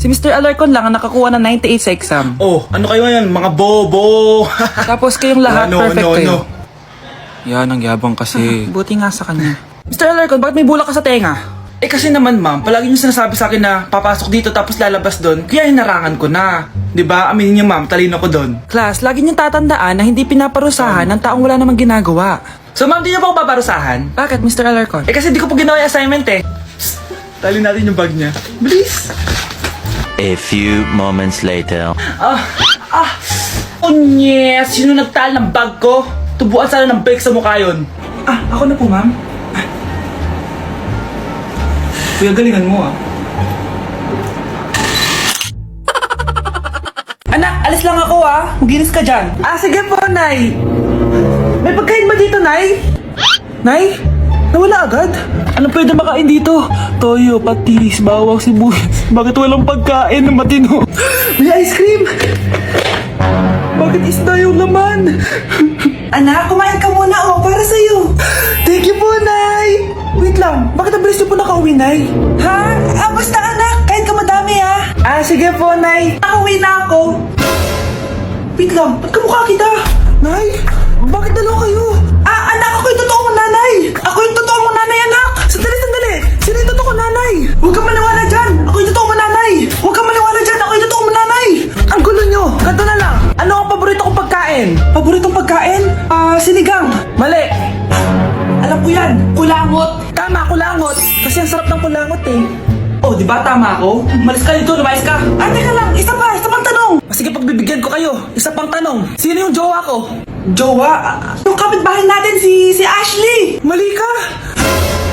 Si Mr. Alarcon lang ang nakakuha ng 98 sa exam. Oh, ano kayo ngayon? Mga bobo! Tapos kayong lahat perfect kayo. Yan, ang yabang kasi. Buti nga sa kanya. Mr. Alarcon, bakit may bulak ka sa tenga? Eh kasi naman ma'am, palagi niyo sinasabi sa akin na papasok dito tapos lalabas doon, kaya hinarangan ko na. 'Di ba? Aminin niyo ma'am, talino ko doon. Class, lagi niyong tatandaan na hindi pinaparusahan ng taong wala namang ginagawa. So ma'am, di niyo ba ako paparusahan? Bakit, Mr. Alarcon? Eh kasi di ko po ginawa yung assignment eh. Psst, tali natin yung bag niya. Bilis! A few moments later. Unyes! Sino nagtal ng bag ko? Tubuan sana ng bag sa mukha yun. Ako na po, ma'am. Kuya, galingan mo ah. Anak, alis lang ako Maginis ka dyan. Sige po, Nay. May pagkain ba dito, Nay? Nay? Nawala agad? Ano pwede makain dito? Toyo, patis, bawang, sibuyas. Bakit walang pagkain na matino? May ice cream! Bakit isda yung laman? Anak, kumain ka muna para sa'yo. Thank you po, Nay! Wait lang, bakit ang bilis niyo po nakauwi, Nay? Ha? Basta anak, kahit ka madami Sige po, Nay. Nakauwi na ako. Wait lang, ba't kamukha kita? Nay, bakit dalawa kayo? Anak, ako yung totoo mong nanay. Ako yung totoo mong nanay, anak. Sandali. Sino yung totoo ko, Nanay? Huwag kang maniwala dyan. Ako yung totoo mong nanay. Huwag kang maniwala dyan. Ako yung totoo mong nanay. Ang gulo nyo, ganito na lang. Ano ang paborito kong pagkain? Paboritong pagkain? Sinigang. Mali. Alam ko yan. Kulangot. Tama, kulangot. Kasi ang sarap ng kulangot Oh, di ba tama ako? Malis ka dito, lumayas ka. Teka lang. Isa pang tanong. Sige, pagbibigyan ko kayo. Isa pang tanong. Sino yung jowa ko? Jowa? Yung kapitbahay natin, si Ashley. Mali ka.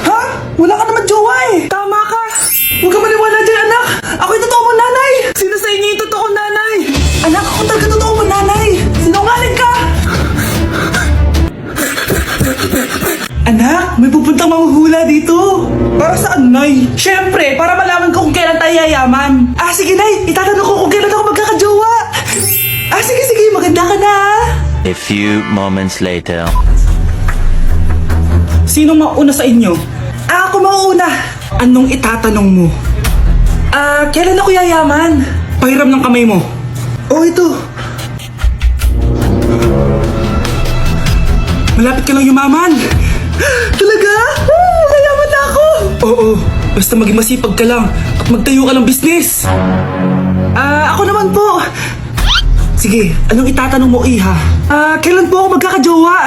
Ha? Wala ka naman jowa Tama ka. Huwag ka maniwala dyan, anak. Ako yung totoo mong nanay. Sino sa inyo yung totoo kong nanay? Anak, ako talaga totoo mong nanay. Sinungaling ka. Anak, may pupuntang manghuhula dito. Para saan, Nay? Siyempre, para malaman ko kung kailan tayo yayaman. Sige, Nay. Itatanong ko kung kailan ako magkakajowa. Sige. Maganda ka na, A few moments later. Sino mauna sa inyo? Ako mauna. Anong itatanong mo? Kailan ako yayaman? Pahiram ng kamay mo. Ito. Malapit ka lang yumaman. Talaga? Mayaman na ako. Oo, basta maging masipag ka lang at magtayo ka ng business. Ako naman po. Sige, anong itatanong mo, Iha? Kailan po ako magkakajowa?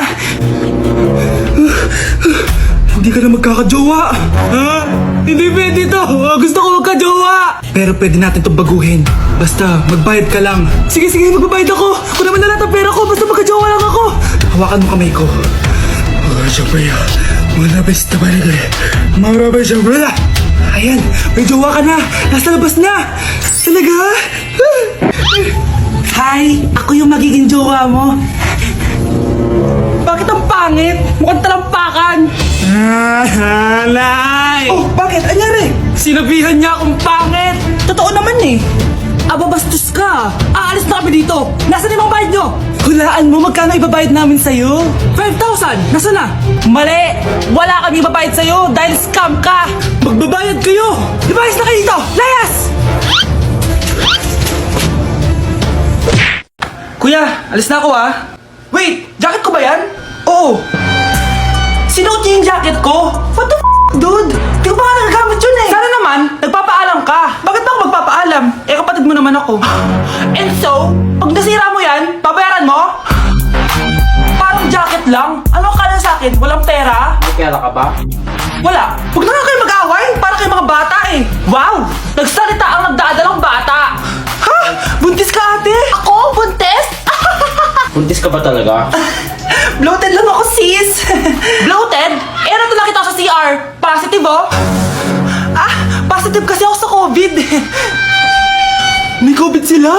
Hindi ka na magkakajowa. Hindi pwede to. Gusto ko magkajowa. Pero pwede natin itong baguhin. Basta, magbayad ka lang. Sige, magbabayad ako. Kung naman na lahat ang pera ko, basta magkajowa lang ako. Hawakan mo kamay ko. Ayan, may jowa ka na. Nasa labas na. Talaga? Hi, ako yung magiging jowa mo. Bakit ang pangit? Mukhang talampakan. Nay! Bakit? Anyari? Sinabihan niya akong pangit. Totoo naman Bastos ka. Aalis na kami dito. Nasaan yung mga bayad nyo? Hulaan mo magkano ibabayad namin sa'yo? 5,000. Nasaan na? Mali! Wala kami ibabayad sa'yo dahil scam ka! Magbabayad kayo. Ibayas na kayo dito! Layas! Kuya, alis na ako Wait, jacket ko ba yan? Oo! Sinuot niyo yung jacket ko? What the dude? Di ko pa nga nagagamit yun Sana naman, nagpapaalam ka. Bakit ako magpapaalam? Kapatid mo naman ako. And so, pag nasira mo yan, babayaran mo? Parang jacket lang. Ano ka na sa akin? Walang pera? May pera ka ba? Wala. Huwag na nga kayo mag-away. Para kayo mga bata Wow! Nagsalita ang nagdadalang bata. Ha? Buntis ka, ate? Ako? Buntis? Buntis ka ba talaga? Bloated lang ako, sis. Bloated? Nato lang kita sa CR. Positive, positive kasi ako sa COVID. May COVID sila?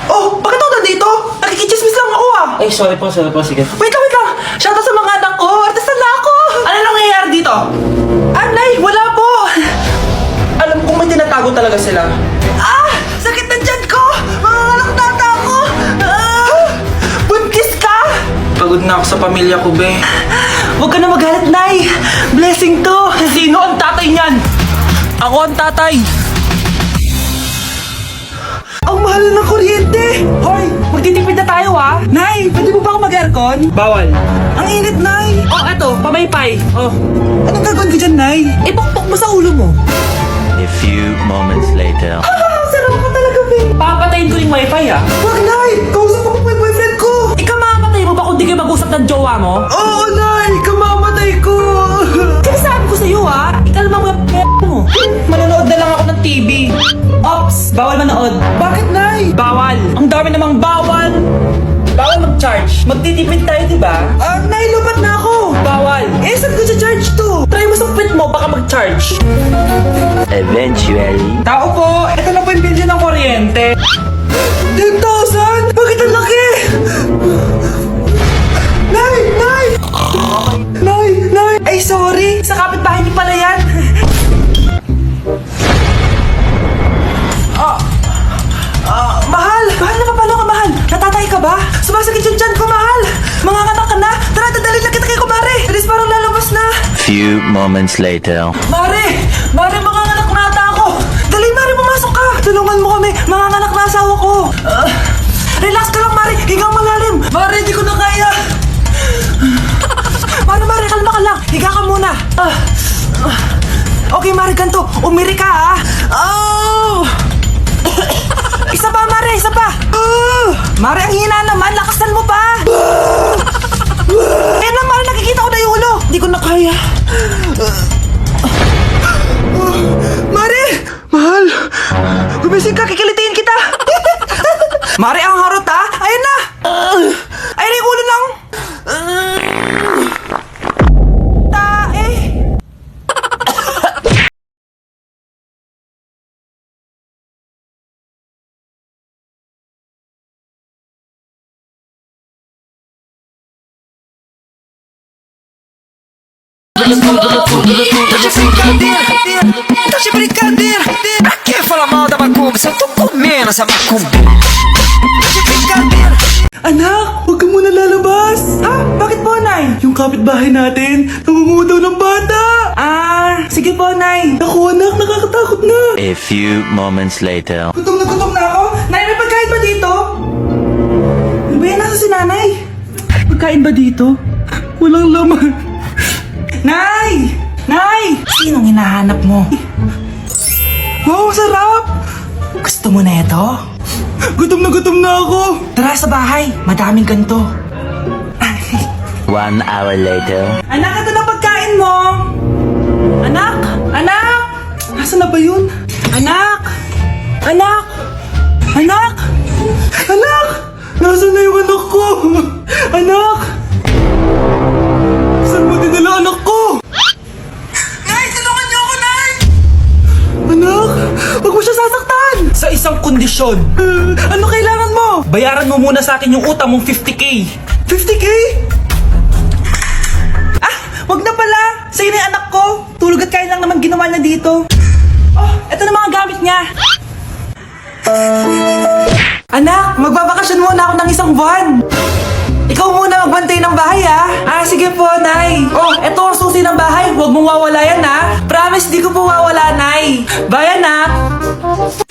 Bakit ako nandito? Nakikichismis lang ako, Ay, sorry po, sige. Wait lang. Shoutout sa mga anak ko. Artista na ako. Ano nangyayari dito? Nay, wala po. Alam kong may tinatago talaga sila. Sakit na tiyan ko. Mga anak tata ako. Buntis ka? Pagod na ako sa pamilya ko, be. Huwag ka na magalit, Nay. Blessing to. Sino ang tatay niyan? Ako ang tatay. Nay, pwede mo ba ako mag-aircon? Bawal. Ang init, Nay. Oh, eto, pamaypay. Oh. Anong gagawin ko dyan, Nay? Ipukpok mo sa ulo mo. A few moments later. Sarap ka talaga, babe. Papatayin ko yung wifi ah. Wag, Nay. Kausap ako may boyfriend ko. Ikaw mamamatay mo ba kung di kayo mag-usap ng jowa mo? Oo, Nay. Kamamatay ko. Kasi sabi ko sa'yo ah, ikalma mo yung mo. Manonood na lang ako ng TV. Ops, bawal manood. Bakit, Nay? Bawal. Ang dami namang bawal. Bawal mag-charge. Magtitipid tayo, di ba? Nay, lupat na ako. Bawal. Eh, saan ko charge to? Try mo sa pit mo, baka mag-charge. Eventually. Tao po, ito na po yung bilyo ng kuryente. 10,000? Bakit ang laki? Nay! Nay! Nay! Nay! Ay, sorry! Sa kapitbahay niyo pala yan. Mahal! Mahal na papalo ka, mahal! Natatay ka ba? Sumasakit yung tiyan ko, mahal! Mga anak ka na! Tara, dadalhin na kita kay kumare! Alis parang lalabas na! Few moments later. Mare! Mare, mga anak na ata ako! Dali, Mare, pumasok ka! Tulungan mo kami! Mga anak na asawa ko! Relax ka lang, Mare! Higang malalim! Mare, di ko na kaya! Mare, kalma ka lang! Higa ka muna! Okay, Mare, ganito! Umiri ka, ha? Oh! Isa pa, Mare! Isa pa! Mare, ang hina naman! Lakasan mo pa! Eh na, Mare! Nakikita ko na yung ulo! Di ko na kaya! Mare! Mahal! Gumising ka! Kikilitiin kita! Mare, ang harot, ha? Ayun na! Ayun na yung ulo lang! Tae! Tá de brincadeira, pra que falar mal da macumba se eu tô comendo essa macumba? Tá de brincadeira. Anak, huwag ka muna lalabas! Ha? Bakit po, Nay? Yung kapitbahay natin, namumudaw ng bata! Sige po, Nay. Ako, anak, nakakatakot na! A few moments later. Gutom na ako. Nay, may pagkain ba dito? Ano ba yan? Nasa si Nanay? Pagkain ba dito? Walang laman. Nay! Nay! Sinong hinahanap mo? Wow, sarap! Gusto mo na ito? Gutom na ako! Tara sa bahay, madaming ganito. 1 hour later. Anak, ito na pagkain mo! Anak! Anak! Nasaan na ba yun? Anak! Anak! Anak! Anak! Nasaan na yung anak ko? Anak! Saan mo dinala anak ko? Nay! Tulungan niyo ako, Nay! Anak! Huwag mo siya sasaktan! Sa isang kondisyon, Ano kailangan mo? bayaran mo muna sa akin yung utang mong 50k. 50k? Wag na pala! Sa'yo na yung anak ko! Tulog at kain lang naman ginawa niya dito. Oh, eto na mga gamit niya. Anak, magbabakasyon muna ako ng isang buwan. Ikaw muna magbantay ng bahay, ha? Sige po, Nay. Oh, eto ang susi ng bahay. Huwag mong wawala yan, ha? Promise, di ko po wawala, Nay. Bye, anak.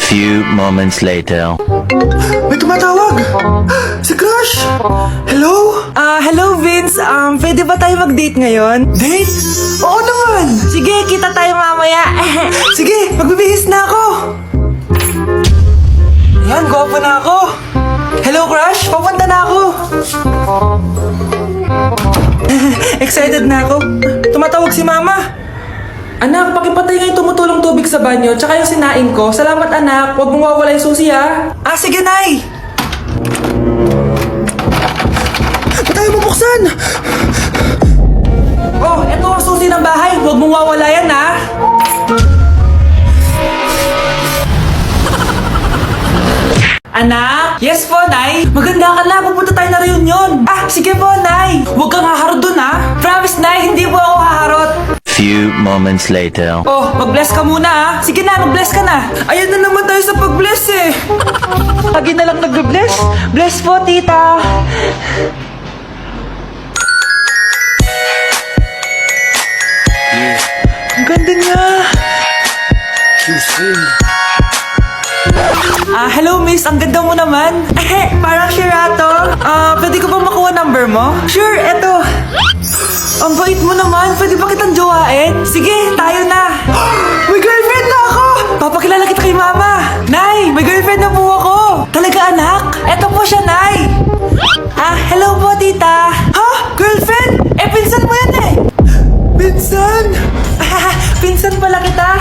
Few moments later. May tumatawag! Si Crush! Hello? Hello Vince. Pwede ba tayo mag-date ngayon? Date? Oo naman! Sige, kita tayo mamaya. Sige, magbibihis na ako. Yan, gwapo na ako. Hello Crush, papunta na ako. Excited na ako. Tumatawag si Mama. Anak, pakipatay nga yung tumutulong tubig sa banyo, tsaka yung sinain ko. Salamat, anak. Huwag mong wawala yung susi, ha? Sige, Nay! Ba't tayo mabuksan? Oh, eto ang susi ng bahay. Huwag mong wawala yan, ha? Anak? Yes po, Nay. Maganda ka na. Pupunta tayo na reunion. Sige po, Nay. Huwag kang haharot dun, ha? Promise, Nay. Hindi po ako haharot. Few moments later. Oh, mag-bless ka muna, ha? Sige na, mag-bless ka na. Ayan na naman tayo sa pag-bless, eh. Lagi na lang nag-bless. Bless po, tita. Ang ganda niya. Hello miss, ang ganda mo naman. Parang Shirato. Pwede ko ba makuha number mo? Sure, eto. Ang bait mo naman, pwede ba kitang jowain? Sige, tayo na. May girlfriend na ako! Papakilala kita kay mama. Nay, may girlfriend na po ako. Talaga anak? Eto po siya, Nay. Hello po tita. Ha? Girlfriend? Pinsan mo yan eh. Pinsan? Pinsan pala kita.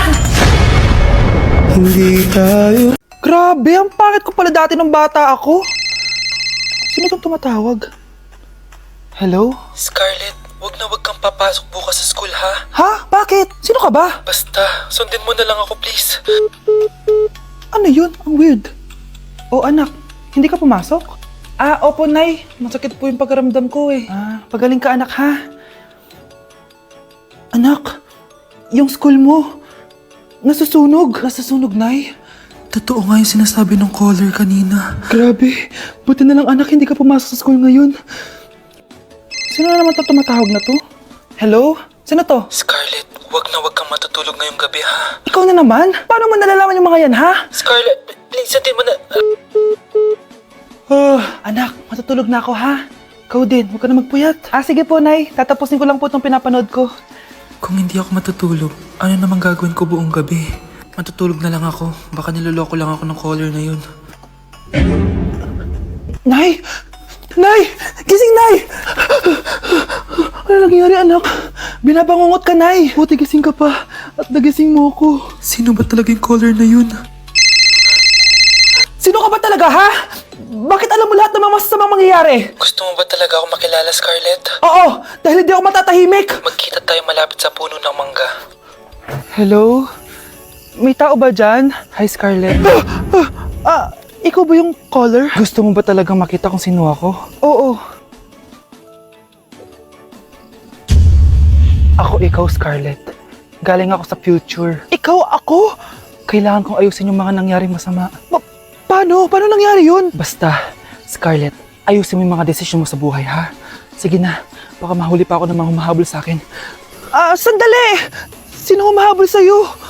Hindi tayo. Grabe, ang pangit ko pala dati nung bata ako. Sino itong tumatawag? Hello? Scarlett, wag kang papasok bukas sa school ha. Ha? Bakit? Sino ka ba? Basta, sundin mo na lang ako please. Ano yun? Ang weird. Oh anak, hindi ka pumasok? Opo Nay. Masakit po yung pagkaramdam ko eh. Pagaling ka anak ha. Anak, yung school mo, nasusunog. Nasusunog, Nay? Totoo nga yung sinasabi ng caller kanina. Grabe, buti na lang anak hindi ka pumasok sa school ngayon. Sino na naman tumatawag na to? Hello? Sino to? Scarlett, wag kang matutulog ngayong gabi ha. Ikaw na naman? Paano mo nalalaman yung mga yan ha? Scarlett, please sundin mo na. Anak, matutulog na ako ha. Ikaw din, huwag ka na magpuyat. Sige po, Nay. Tatapusin ko lang po itong pinapanood ko. Kung hindi ako matutulog, ano namang gagawin ko buong gabi? Matutulog na lang ako. Baka niloloko lang ako ng caller na yun. Nay! Nay! Gising, Nay! Ano nangyari, anak? Binabangungot ka, Nay. Buti gising ka pa. At nagising mo ako. Sino ba talaga yung caller na yun? Sino ka ba talaga, ha? Bakit alam mo lahat ng mga masasamang mangyayari? Gusto mo ba talaga ako makilala, Scarlett? Oo, dahil hindi ako matatahimik. Magkita tayo malapit sa puno ng mangga. Hello? May tao ba dyan? Hi, Scarlett. Ikaw ba yung caller? Gusto mo ba talagang makita kung sino ako? Oo. Ako ikaw, Scarlett. Galing ako sa future. Ikaw ako? Kailangan kong ayusin yung mga nangyaring masama. Paano? Paano nangyari yun? Basta, Scarlett, ayusin mo yung mga desisyon mo sa buhay, ha? Sige na, baka mahuli pa ako ng mga humahabol sa akin. Sandali! Sino humahabol sa'yo?